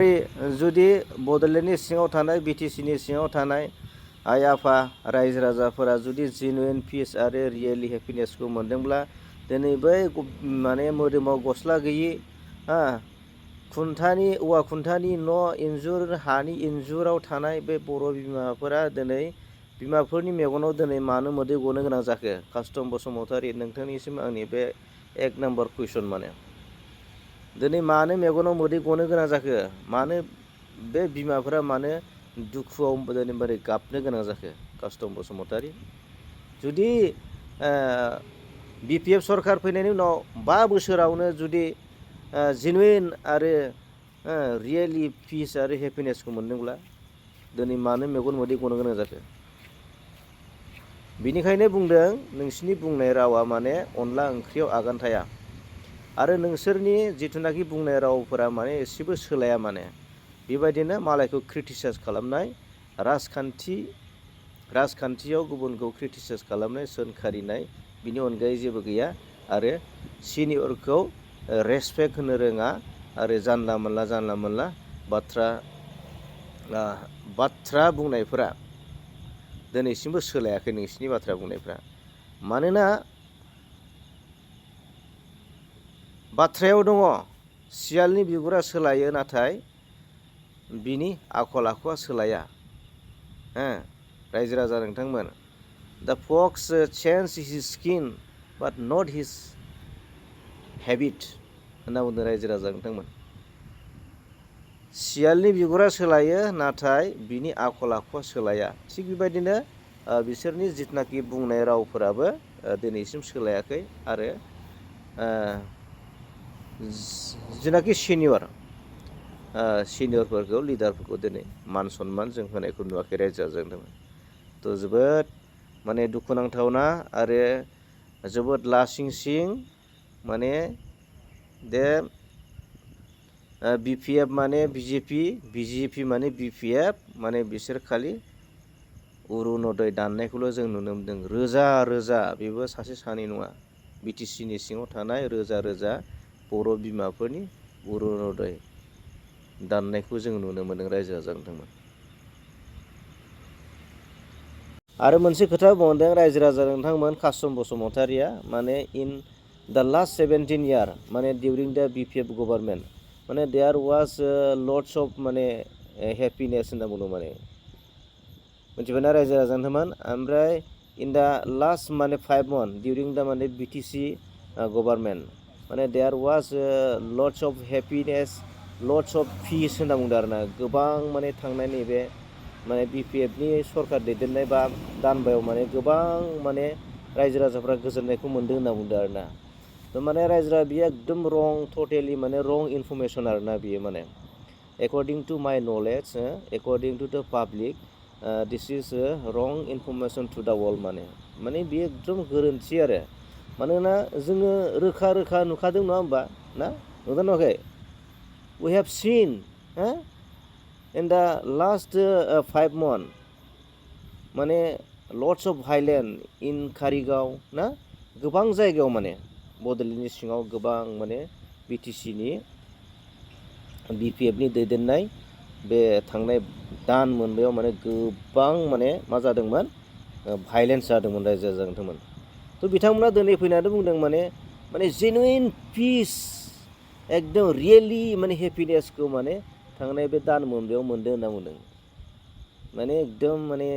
जुदि बड'लेण्डनि सिङाव थानाय बिटिसिनि सिङाव थानाय आइ आफा रायजो राजाफोरा जुदि जेनुइन पिस आरो रियेलि हेपिनेसखौ मोनदोंब्ला दिनै बै माने मोदोमाव गस्ला गैयि खुन्थानि औवा खुन्थानि न' इन्जुर हानि इन्जुराव थानाय बे बर' बिमाफोरा दिनै बिमाफोरनि मेगनाव दिनै मानो मोदै गनो गोनां जाखो? कास्टम बसुमतारी, नोंथांनिसिम आंनि बे एक नाम्बार कुइसन माने दिनै मानो मेगनाव मोदै गनो गोनां जाखो? मानो बे बिमाफोरा मानो दुखुआव दिनै बोरै गाबनो गोनां जाखो? कास्टम बसुमतारी, जुदि BPF सरकार फैनायनि उनाव 5 बोसोरावनो जुदि जेनुइन आरो रियेलि पिस आरो हेपिनेसखौ मोनदोंब्ला दिनै मानो मेगन मोदै गनो गोनां जाखो? बिनिखायनो बुंदों नोंसिनि बुंनाय रावा माने अनला ओंख्रियाव आगान थाया आरो नोंसोरनि जिथुनाखि बुंनाय रावफोरा माने एसेबो सोलाया माने बेबायदिनो मालायखौ क्रिटिसाइज खालामनाय राजखान्थियाव गुबुनखौ क्रिटिसाइज खालामनाय सोंखारिनाय बिनि अनगायै जेबो गैया आरो सिनियरखौ रेसपेक्ट होनो रोङा आरो जानला मोनला बाथ्रा बुंनायफोरा दिनैसिमबो सोलायाखै नोंसिनि बाथ्रा बुंनायफ्रा। मानोना बाथ्रायाव दङ सियालनि बिगुरा सोलायो नाथाय बिनि आखल आखुआ सोलाया। रायजो राजा नोंथांमोन, दा फक्स चेन्ज हिज स्किन बाट नट हिज हेबिट होनना बुंदों रायजो राजा नोंथांमोन। सियालनि बिगुरा सोलायो नाथाय बिनि आखल आखुआ सोलाया। थिग बेबायदिनो बिसोरनि जिथुनाखि बुंनाय रावफोराबो दिनैसिम सोलायाखै आरो जिनाखि सिनियरफोरखौ लिडारफोरखौ दिनै मान सनमान जों होनायखौ नुवाखै रायजो राजाजों। थ' जोबोद माने दुखुनांथावना आरो जोबोद लासिंसिं माने दे BPF माने BJP माने BPF माने बिसोर खालि अरुनदय दाननायखौल' जों नुनो मोनदों। रोजा रोजा, बेबो सासे सानै नङा, बिटिसिनि सिङाव थानाय रोजा रोजा बर' बिमाफोरनि अरुनदय दाननायखौ जों नुनो मोनदों रायजो राजा नोंथांमोन। आरो मोनसे खोथा बुंदों रायजो राजा नोंथांमोन कास्टम बसुमतारीया माने इन द लास्ट 17 year माने डिउरिं द BPF गभर्नमेन्ट माने देयार वाज लट्स अफ माने हेपिनेस होनना बुंदों माने मिथिबायना रायजो राजा नोंथांमोन। ओमफ्राय इन द लास्ट माने 5 months डिउरिं द माने BTC गभर्नमेन्ट माने there was lots of happiness lots of peace होनना बुंदों आरोना। गोबां माने थांनाय नैबे माने BPFनि सरकार दैदेननाय बा दानबायाव माने गोबां माने रायजो राजाफ्रा गोजोननायखौ मोन्दों होनना बुंदों आरोना। थ' माने रायजो राजा बियो एकदम रं, टटेलि माने रं इनफरमेसन आरोना बियो माने according to my knowledge according to the public this is wrong information two द वर्ल्ड माने बियो एकदम गोरोन्थि आरो। मानोना जोङो रोखा रोखा नुखादों नङा होमबा ना? नुदों नुवाखै? We have seen in the last 5 months माने लट्स अफ भाइलेन्स इन कारिगाव ना गोबां जायगायाव माने बड'लेण्डनि सिङाव गोबां माने बिटिसिनि BPFनि दैदेननाय बे थांनाय दान मोनबायाव माने गोबां माने मा जादोंमोन भाइलेन्स जादोंमोन रायजो राजा नोंथांमोन। थ' बिथांमोना दिनै फैनानै बुंदों माने जेनुइन पिस एकदम रियेलि माने हेपिनेसखौ माने थांनाय बे दान मोनबायाव मोन्दों होनना बुंदों। माने एकदम माने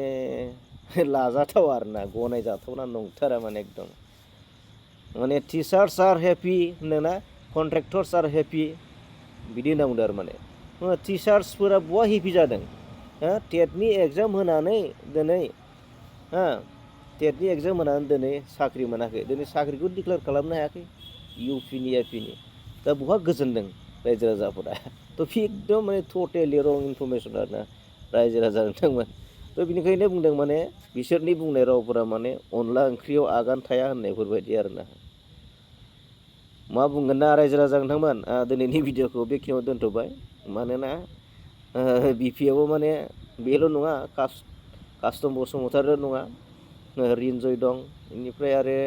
लाजाथाव आरोना, गनायजाथावना नंथारा माने एकदम माने टिचार्स आर हेपि होनदोंना, कन्ट्रेक्टर्स आर हेपि बिदि होनना बुंदों आरो माने टिचार्सफोरा बहा हेपि जादों? टेटनि एग्जाम होनानै दिनै साख्रि मोनाखै, दिनै साख्रिखौ डिक्लेयार खालामनो हायाखै UPनि APनि, दा बहा गोजोनदों रायजो राजाफोरा? थ' बे एकदम माने टटेलि रं इनफरमेसन आरोना रायजो राजा नोंथांमोन। थ' बिनिखायनो बुंदों माने बिसोरनि बुंनाय रावफोरा माने अनला ओंख्रियाव आगान थाया होननायफोरबायदि आरोना। मा बुंगोन ना रायजो राजा नोंथांमोन, दिनैनि भिडिअखौ बेखिनियाव दोनथ'बाय। मानोना BPFआव माने बेल' नङा, कास्टम बसुमतारील' नङा, रिन्जय दं, बेनिफ्राय आरो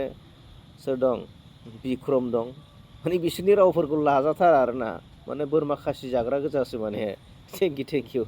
सोर दं, बिक्रम दं, माने बिसोरनि रावफोरखौ लाजाथारा आरोना, माने बोरमा खासि जाग्रा गोजासो माने थेंक इउ